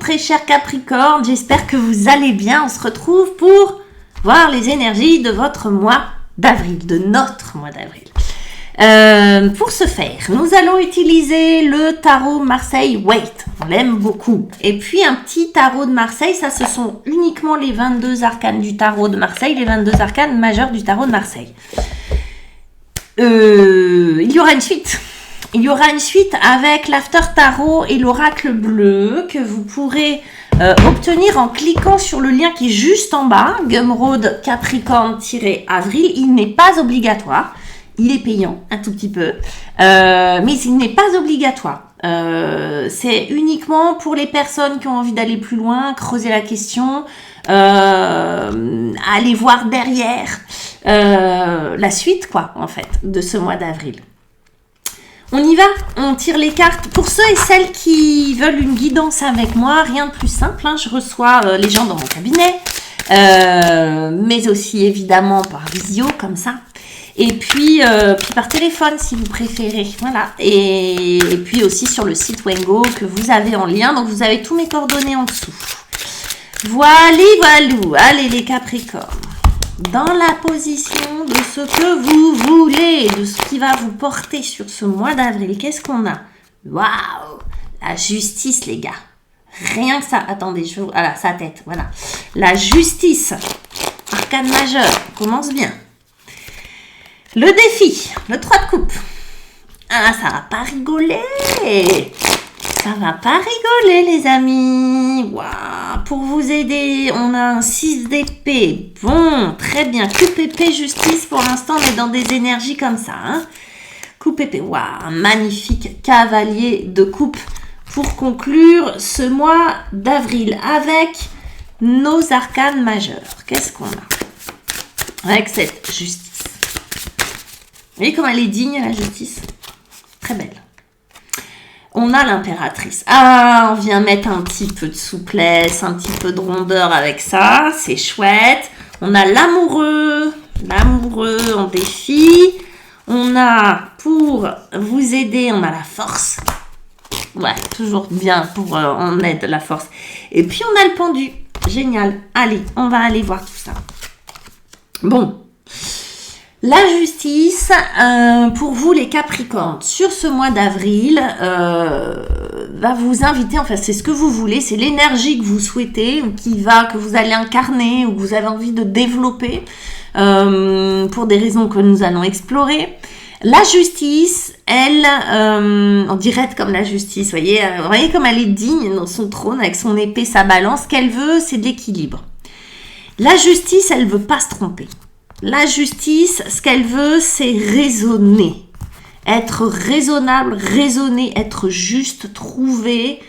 très chers Capricorne, j'espère que vous allez bien. On se retrouve pour voir les énergies de votre mois d'avril, de notre mois d'avril. Pour ce faire, nous allons utiliser le tarot Marseille Waite. On l'aime beaucoup. Et puis un petit tarot de Marseille, ça ce sont uniquement les 22 arcanes du tarot de Marseille, les 22 arcanes majeurs du tarot de Marseille. Il y aura une suite. Il y aura une suite avec l'After Tarot et l'Oracle Bleu que vous pourrez obtenir en cliquant sur le lien qui est juste en bas, Gumroad Capricorne-Avril. Il n'est pas obligatoire. Il est payant un tout petit peu, mais il n'est pas obligatoire. C'est uniquement pour les personnes qui ont envie d'aller plus loin, creuser la question, aller voir derrière la suite, quoi, en fait, de ce mois d'avril. On y va, on tire les cartes. Pour ceux et celles qui veulent une guidance avec moi, rien de plus simple, hein, je reçois les gens dans mon cabinet, mais aussi évidemment par visio, comme ça. Et puis par téléphone si vous préférez, voilà. Et puis aussi sur le site Wengo que vous avez en lien, donc vous avez tous mes coordonnées en dessous. Voilà, allez les Capricornes, dans la position de ce que vous voulez, de ce qui va vous porter sur ce mois d'avril. Qu'est-ce qu'on a? Waouh, la justice les gars, rien que ça. Attendez, voilà, sa tête, voilà. La justice, arcane majeur, commence bien. Le défi, le 3 de coupe. Ah, ça va pas rigoler. Ça va pas rigoler, les amis. Waouh, pour vous aider, on a un 6 d'épée. Bon, très bien. Coupe épée, justice. Pour l'instant, on est dans des énergies comme ça. Hein. Coupe épée. Waouh, un magnifique cavalier de coupe pour conclure ce mois d'avril avec nos arcanes majeures. Qu'est-ce qu'on a avec cette justice? Vous voyez comme elle est digne, la justice? Très belle. On a l'impératrice. Ah, on vient mettre un petit peu de souplesse, un petit peu de rondeur avec ça. C'est chouette. On a l'amoureux. L'amoureux en défi. On a, pour vous aider, on a la force. Ouais, toujours bien pour en aide, la force. Et puis, on a le pendu. Génial. Allez, on va aller voir tout ça. Bon. La justice, pour vous les Capricornes, sur ce mois d'avril, va vous inviter, enfin c'est ce que vous voulez, c'est l'énergie que vous souhaitez, ou que vous allez incarner, ou que vous avez envie de développer, pour des raisons que nous allons explorer. La justice, elle, on dirait comme la justice, vous voyez comme elle est digne dans son trône, avec son épée, sa balance. Ce qu'elle veut, c'est de l'équilibre. La justice, elle ne veut pas se tromper. La justice, ce qu'elle veut, c'est raisonner. Être raisonnable, raisonner, être juste, trouver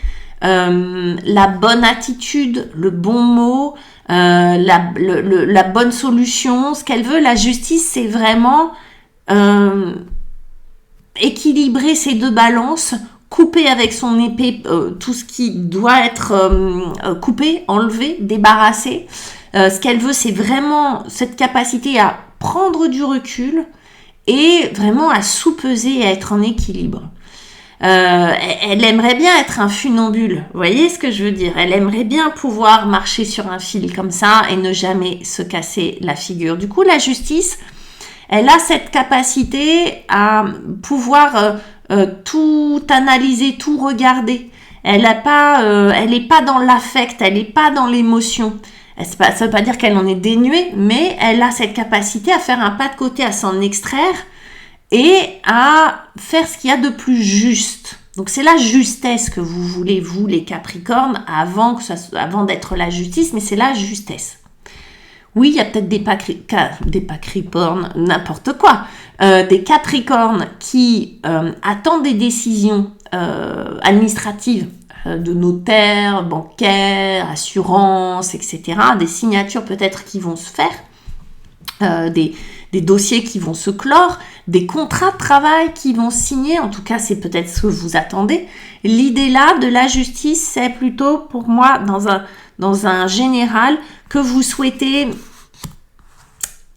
la bonne attitude, le bon mot, la bonne solution. Ce qu'elle veut, la justice, c'est vraiment équilibrer ces deux balances, couper avec son épée tout ce qui doit être coupé, enlevé, débarrassé. Ce qu'elle veut, c'est vraiment cette capacité à prendre du recul et vraiment à soupeser et à être en équilibre. Elle aimerait bien être un funambule, vous voyez ce que je veux dire? Elle aimerait bien pouvoir marcher sur un fil comme ça et ne jamais se casser la figure. Du coup, la justice, elle a cette capacité à pouvoir tout analyser, tout regarder. Elle n'est pas dans l'affect, elle n'est pas dans l'émotion. Ça ne veut pas dire qu'elle en est dénuée, mais elle a cette capacité à faire un pas de côté, à s'en extraire et à faire ce qu'il y a de plus juste. Donc c'est la justesse que vous voulez, vous les Capricornes, avant d'être la justice, mais c'est la justesse. Oui, il y a peut-être des Capricornes, n'importe quoi, des Capricornes qui attendent des décisions administratives, de notaires, bancaires, assurances, etc. Des signatures peut-être qui vont se faire, des dossiers qui vont se clore, des contrats de travail qui vont se signer. En tout cas, c'est peut-être ce que vous attendez. L'idée là de la justice, c'est plutôt pour moi dans un général que vous souhaitez.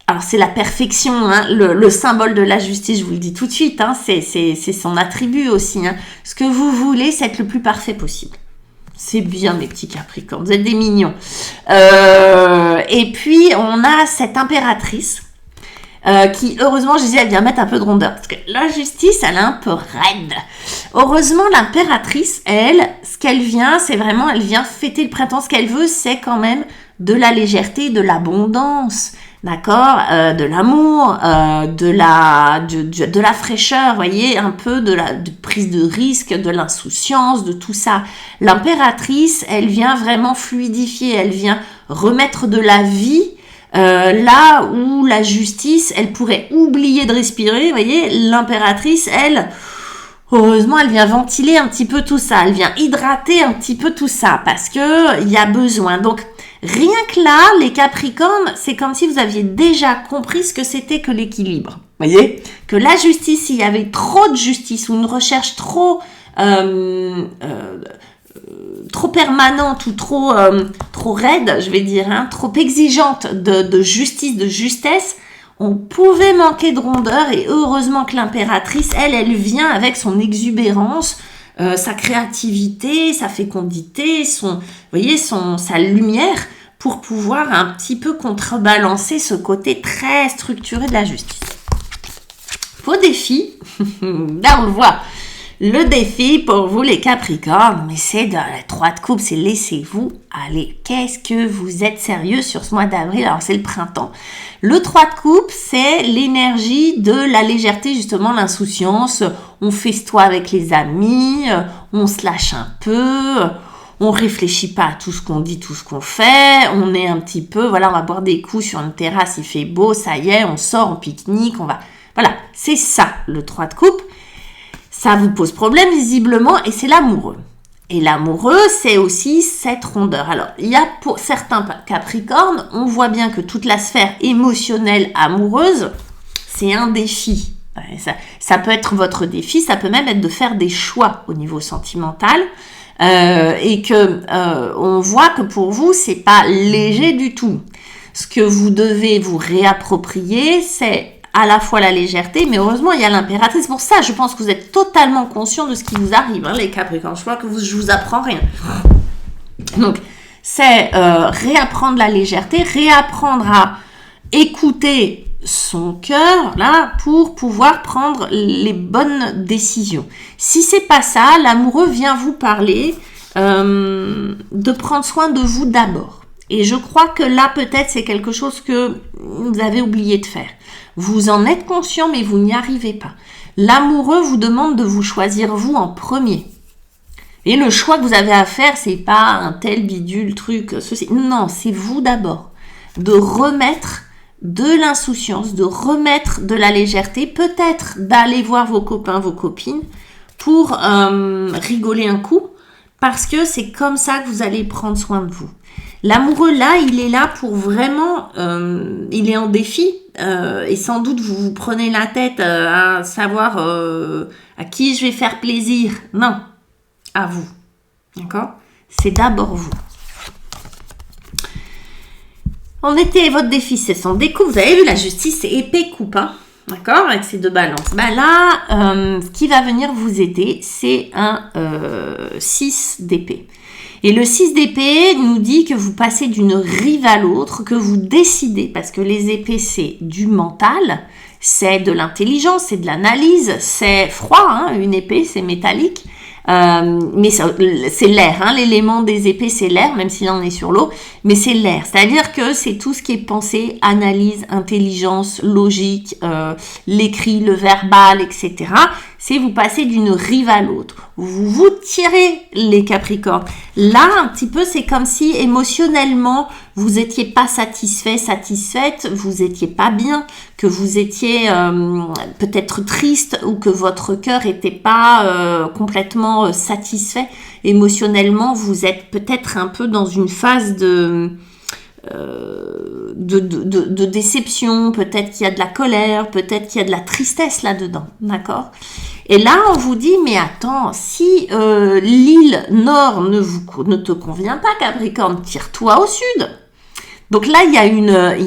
Alors c'est la perfection, hein, le symbole de la justice, je vous le dis tout de suite, hein, c'est son attribut aussi. Hein. Ce que vous voulez, c'est être le plus parfait possible. C'est bien, mes petits Capricornes, vous êtes des mignons. Et puis, on a cette impératrice qui, heureusement, je disais, elle vient mettre un peu de rondeur. Parce que la justice, elle est un peu raide. Heureusement, l'impératrice, elle, ce qu'elle vient, c'est vraiment, elle vient fêter le printemps. Ce qu'elle veut, c'est quand même de la légèreté, de l'abondance. D'accord, de l'amour, de la fraîcheur, voyez, un peu de prise de risque, de l'insouciance, de tout ça. L'impératrice, elle vient vraiment fluidifier, elle vient remettre de la vie là où la justice, elle pourrait oublier de respirer, voyez. L'impératrice, elle, heureusement, elle vient ventiler un petit peu tout ça, elle vient hydrater un petit peu tout ça parce que il y a besoin. Donc rien que là, les Capricornes, c'est comme si vous aviez déjà compris ce que c'était que l'équilibre. Voyez, que la justice, s'il y avait trop de justice ou une recherche trop permanente ou trop raide, je vais dire, hein, trop exigeante de justice, de justesse, on pouvait manquer de rondeur. Et heureusement que l'impératrice, elle vient avec son exubérance, sa créativité, sa fécondité, sa lumière pour pouvoir un petit peu contrebalancer ce côté très structuré de la justice. Vos défis, là on le voit, le défi pour vous les Capricornes, mais c'est dans la 3 de coupe, c'est laissez-vous aller. Qu'est-ce que vous êtes sérieux sur ce mois d'avril? Alors c'est le printemps. Le 3 de coupe, c'est l'énergie de la légèreté, justement l'insouciance. On festoie avec les amis, on se lâche un peu, on réfléchit pas à tout ce qu'on dit, tout ce qu'on fait. On est un petit peu, voilà, on va boire des coups sur une terrasse, il fait beau, ça y est, on sort en pique-nique, on va... Voilà, c'est ça le 3 de coupe. Ça vous pose problème visiblement et c'est l'amoureux. Et l'amoureux, c'est aussi cette rondeur. Alors, il y a pour certains Capricornes, on voit bien que toute la sphère émotionnelle amoureuse, c'est un défi. Ça peut être votre défi, ça peut même être de faire des choix au niveau sentimental. Et que on voit que pour vous, c'est pas léger du tout. Ce que vous devez vous réapproprier, c'est à la fois la légèreté, mais heureusement, il y a l'impératrice. Pour ça, je pense que vous êtes totalement conscients de ce qui vous arrive, hein, les Capricornes. Je crois que je vous apprends rien. Donc, c'est réapprendre la légèreté, réapprendre à écouter son cœur, là, pour pouvoir prendre les bonnes décisions. Si c'est pas ça, l'amoureux vient vous parler de prendre soin de vous d'abord. Et je crois que là, peut-être, c'est quelque chose que vous avez oublié de faire. Vous en êtes conscient, mais vous n'y arrivez pas. L'amoureux vous demande de vous choisir vous en premier. Et le choix que vous avez à faire, c'est pas un tel bidule, truc, ceci. Non, c'est vous d'abord. De remettre de l'insouciance, de remettre de la légèreté, peut-être d'aller voir vos copains, vos copines, pour rigoler un coup, parce que c'est comme ça que vous allez prendre soin de vous. L'amoureux, là, il est là pour vraiment... il est en défi. Et sans doute, vous vous prenez la tête à savoir à qui je vais faire plaisir. Non, à vous. D'accord? C'est d'abord vous. En été, votre défi, c'est son découp. Vous avez vu, la justice, c'est épée coupe. Hein? D'accord? Avec ces deux balances. Ben là, ce qui va venir vous aider, c'est un 6 d'épée. Et le 6 d'épée nous dit que vous passez d'une rive à l'autre, que vous décidez, parce que les épées, c'est du mental, c'est de l'intelligence, c'est de l'analyse, c'est froid, hein, une épée, c'est métallique, mais c'est l'air, hein, l'élément des épées, c'est l'air, même s'il en est sur l'eau, mais c'est l'air, c'est-à-dire que c'est tout ce qui est pensée, analyse, intelligence, logique, l'écrit, le verbal, etc., c'est vous passez d'une rive à l'autre. Vous vous tirez les Capricornes. Là, un petit peu, c'est comme si émotionnellement, vous étiez pas satisfaite, vous étiez pas bien, que vous étiez peut-être triste ou que votre cœur était pas complètement satisfait. Émotionnellement, vous êtes peut-être un peu dans une phase de déception, peut-être qu'il y a de la colère, peut-être qu'il y a de la tristesse là-dedans, d'accord? Et là, on vous dit, mais attends, si l'île nord ne te convient pas, Capricorne, tire-toi au sud. Donc là, il y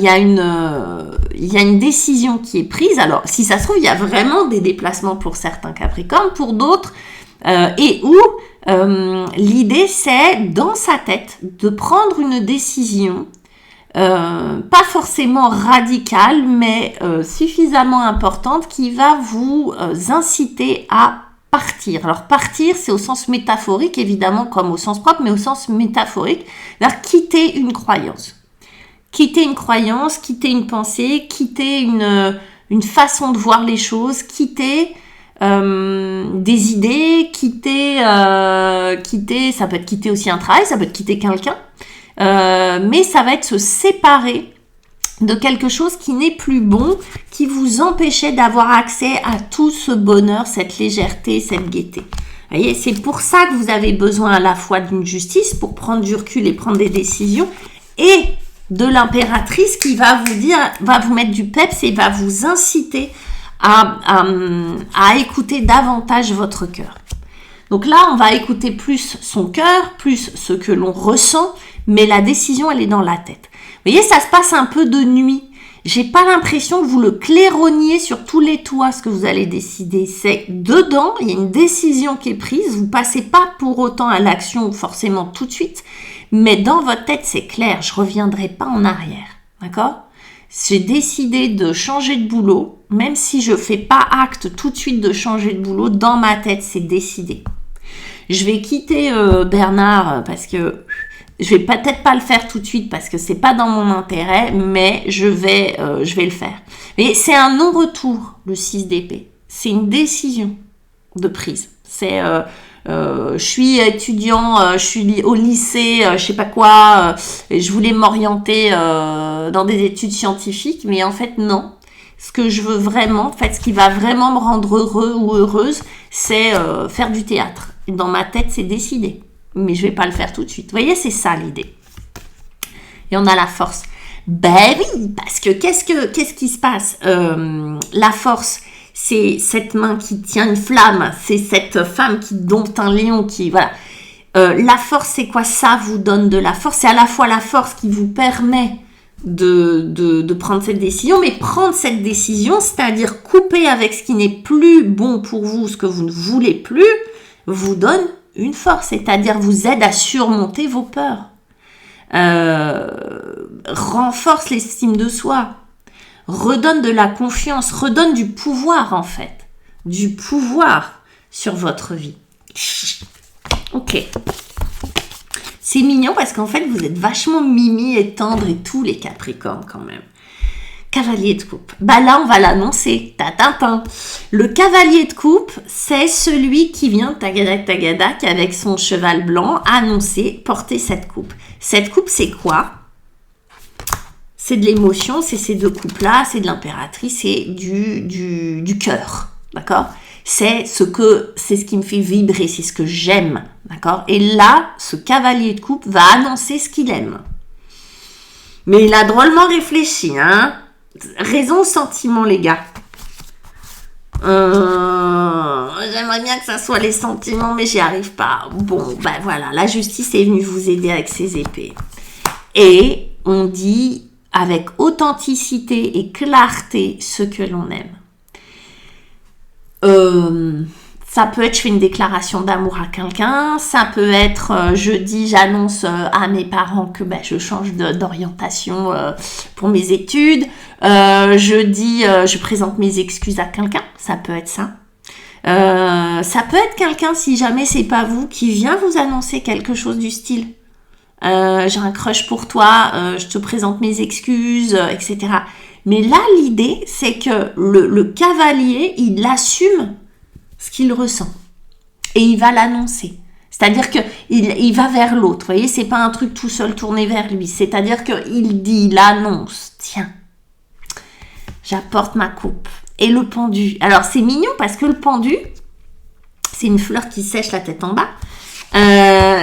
a une décision qui est prise. Alors, si ça se trouve, il y a vraiment des déplacements pour certains Capricornes, pour d'autres, et où l'idée c'est dans sa tête de prendre une décision pas forcément radicale mais suffisamment importante qui va vous inciter à partir. Alors partir c'est au sens métaphorique évidemment comme au sens propre mais au sens métaphorique, c'est-à-dire quitter une croyance. Quitter une croyance, quitter une pensée, quitter une façon de voir les choses, quitter des idées, quitter, ça peut être quitter aussi un travail, ça peut être quitter quelqu'un, mais ça va être se séparer de quelque chose qui n'est plus bon, qui vous empêchait d'avoir accès à tout ce bonheur, cette légèreté, cette gaieté. Vous voyez, c'est pour ça que vous avez besoin à la fois d'une justice pour prendre du recul et prendre des décisions, et de l'impératrice qui va vous dire, va vous mettre du peps et va vous inciter à écouter davantage votre cœur. Donc là, on va écouter plus son cœur, plus ce que l'on ressent, mais la décision, elle est dans la tête. Vous voyez, ça se passe un peu de nuit. J'ai pas l'impression que vous le claironniez sur tous les toits, ce que vous allez décider. C'est dedans, il y a une décision qui est prise. Vous passez pas pour autant à l'action forcément tout de suite, mais dans votre tête, c'est clair. Je reviendrai pas en arrière, d'accord ? J'ai décidé de changer de boulot, même si je fais pas acte tout de suite de changer de boulot. Dans ma tête, c'est décidé. Je vais quitter Bernard parce que je vais peut-être pas le faire tout de suite parce que c'est pas dans mon intérêt, mais je vais le faire. Mais c'est un non-retour, le 6 d'épée. C'est une décision de prise. C'est je suis étudiant, je suis au lycée, je sais pas quoi, et je voulais m'orienter dans des études scientifiques, mais en fait non. Ce que je veux vraiment, en fait, ce qui va vraiment me rendre heureux ou heureuse, c'est faire du théâtre. Et dans ma tête, c'est décidé. Mais je vais pas le faire tout de suite. Vous voyez, c'est ça l'idée. Et on a la force. Ben oui, parce que qu'est-ce qui se passe ? La force, c'est cette main qui tient une flamme, c'est cette femme qui dompte un lion, qui voilà. La force, c'est quoi ? Ça vous donne de la force. C'est à la fois la force qui vous permet de prendre cette décision, mais prendre cette décision, c'est-à-dire couper avec ce qui n'est plus bon pour vous, ce que vous ne voulez plus, vous donne une force, c'est-à-dire vous aide à surmonter vos peurs, renforce l'estime de soi, redonne de la confiance, redonne du pouvoir en fait, du pouvoir sur votre vie. Ok. C'est mignon parce qu'en fait vous êtes vachement mimi et tendre et tous les Capricornes quand même. Cavalier de coupe. Bah là, on va l'annoncer. Tatatin. Le cavalier de coupe, c'est celui qui vient, tagadak, avec son cheval blanc, annoncer, porter cette coupe. Cette coupe, c'est quoi ? C'est de l'émotion, c'est ces deux coupes-là, c'est de l'impératrice, c'est du cœur. D'accord ? C'est ce qui me fait vibrer, c'est ce que j'aime. D'accord ? Et là, ce cavalier de coupe va annoncer ce qu'il aime. Mais il a drôlement réfléchi, hein ? Raison, sentiment, les gars. J'aimerais bien que ça soit les sentiments, mais j'y arrive pas. Bon, ben voilà, la justice est venue vous aider avec ses épées. Et on dit avec authenticité et clarté ce que l'on aime. Ça peut être, je fais une déclaration d'amour à quelqu'un. Ça peut être, j'annonce à mes parents que je change d'orientation pour mes études. Je présente mes excuses à quelqu'un. Ça peut être ça. Ça peut être quelqu'un, si jamais c'est pas vous, qui vient vous annoncer quelque chose du style. J'ai un crush pour toi, je te présente mes excuses, etc. Mais là, l'idée, c'est que le cavalier, il assume ce qu'il ressent. Et il va l'annoncer. C'est-à-dire qu'il va vers l'autre. Vous voyez, c'est pas un truc tout seul tourné vers lui. C'est-à-dire il annonce. Tiens, j'apporte ma coupe. Et le pendu. Alors, c'est mignon parce que le pendu, c'est une fleur qui sèche la tête en bas.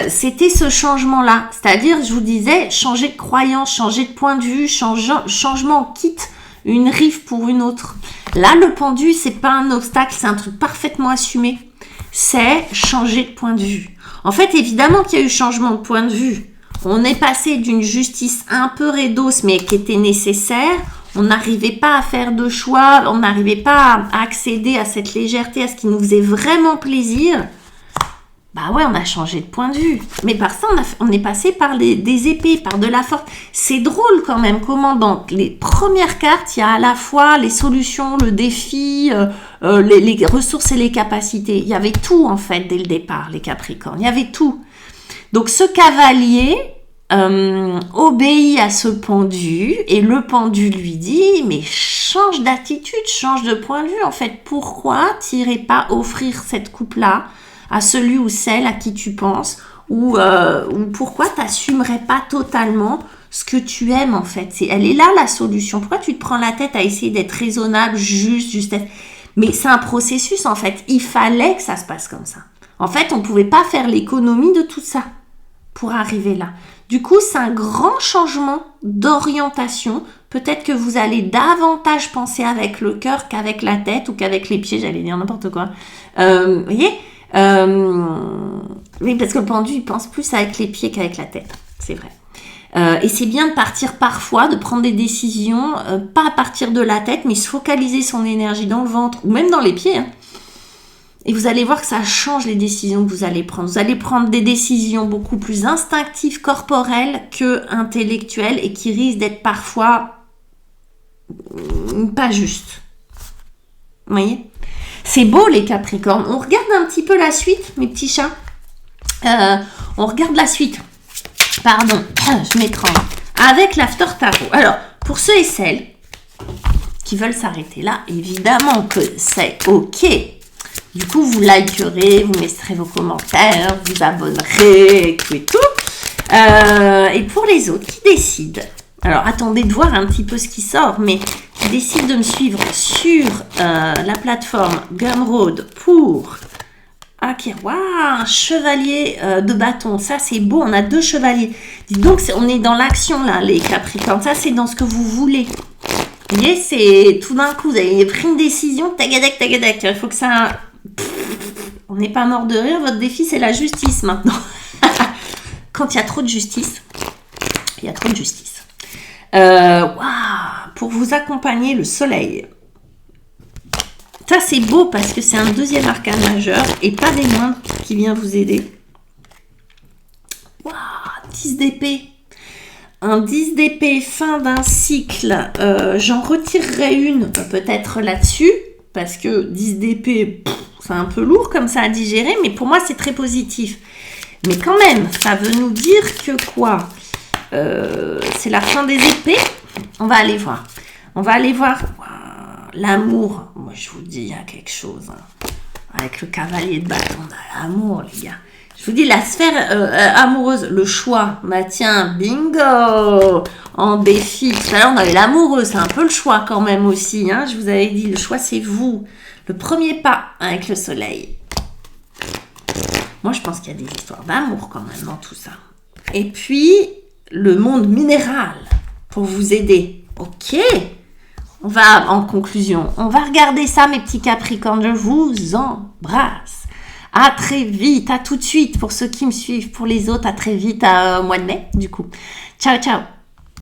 C'était ce changement-là. C'est-à-dire, je vous disais, changer de croyance, changer de point de vue, changement, quitte une rive pour une autre. Là, le pendu, c'est pas un obstacle, c'est un truc parfaitement assumé. C'est changer de point de vue. En fait, évidemment qu'il y a eu changement de point de vue. On est passé d'une justice un peu raidos, mais qui était nécessaire. On n'arrivait pas à faire de choix, on n'arrivait pas à accéder à cette légèreté, à ce qui nous faisait vraiment plaisir. Bah ouais, on a changé de point de vue. Mais par ça, on est passé par des épées, par de la force. C'est drôle quand même comment dans les premières cartes, il y a à la fois les solutions, le défi, les ressources et les capacités. Il y avait tout en fait dès le départ, les Capricornes. Il y avait tout. Donc ce cavalier obéit à ce pendu et le pendu lui dit mais change d'attitude, change de point de vue. En fait, pourquoi t'irais pas offrir cette coupe-là à celui ou celle à qui tu penses, ou pourquoi tu n'assumerais pas totalement ce que tu aimes en fait. Elle est là la solution. Pourquoi tu te prends la tête à essayer d'être raisonnable, juste. Mais c'est un processus en fait. Il fallait que ça se passe comme ça. En fait, on ne pouvait pas faire l'économie de tout ça pour arriver là. Du coup, c'est un grand changement d'orientation. Peut-être que vous allez davantage penser avec le cœur qu'avec la tête ou qu'avec les pieds, j'allais dire n'importe quoi. Vous voyez ? Oui, parce que le pendu, il pense plus avec les pieds qu'avec la tête, c'est vrai. Et c'est bien de partir parfois, de prendre des décisions, pas à partir de la tête, mais se focaliser son énergie dans le ventre ou même dans les pieds. Hein. Et vous allez voir que ça change les décisions que vous allez prendre. Vous allez prendre des décisions beaucoup plus instinctives, corporelles que intellectuelles et qui risquent d'être parfois pas justes. Vous voyez ? C'est beau les Capricornes. On regarde un petit peu la suite, mes petits chats. On regarde la suite. Pardon, je m'étrangle. Avec l'After Tarot. Alors, pour ceux et celles qui veulent s'arrêter là, évidemment que c'est OK. Du coup, vous likerez, vous mettrez vos commentaires, vous abonnerez, et tout. Et pour les autres qui décident, alors attendez de voir un petit peu ce qui sort, mais qui décident de me suivre sur la plateforme Gumroad pour... Ok, waouh, un chevalier de bâton, ça c'est beau, on a 2 chevaliers. Dites donc, on est dans l'action là, les Capricornes, ça c'est dans ce que vous voulez. Vous voyez, c'est tout d'un coup, vous avez pris une décision, tagadec, il faut que ça... On n'est pas mort de rire, votre défi c'est la justice maintenant. Quand il y a trop de justice, il y a trop de justice. Pour vous accompagner, le soleil. Ça c'est beau parce que c'est un deuxième arcane majeur et pas des moindres qui vient vous aider. 10 d'épée. Un 10 d'épée, fin d'un cycle. J'en retirerai une peut-être là-dessus parce que 10 d'épée, c'est un peu lourd comme ça à digérer, mais pour moi c'est très positif. Mais quand même, ça veut nous dire que quoi ? C'est la fin des épées. On va aller voir. L'amour. Moi, je vous dis, il y a quelque chose. Hein. Avec le cavalier de bâton, on a l'amour, les gars. Je vous dis, la sphère amoureuse, le choix. Bah tiens, bingo. En défi. Tout à l'heure, on avait l'amoureux. C'est un peu le choix quand même aussi. Hein. Je vous avais dit, le choix, c'est vous. Le premier pas avec le soleil. Moi, je pense qu'il y a des histoires d'amour quand même dans tout ça. Et puis, le monde minéral pour vous aider. Ok. On va, en conclusion, on va regarder ça, mes petits Capricornes. Je vous embrasse. À très vite, à tout de suite pour ceux qui me suivent. Pour les autres, à très vite, au mois de mai, du coup. Ciao, ciao.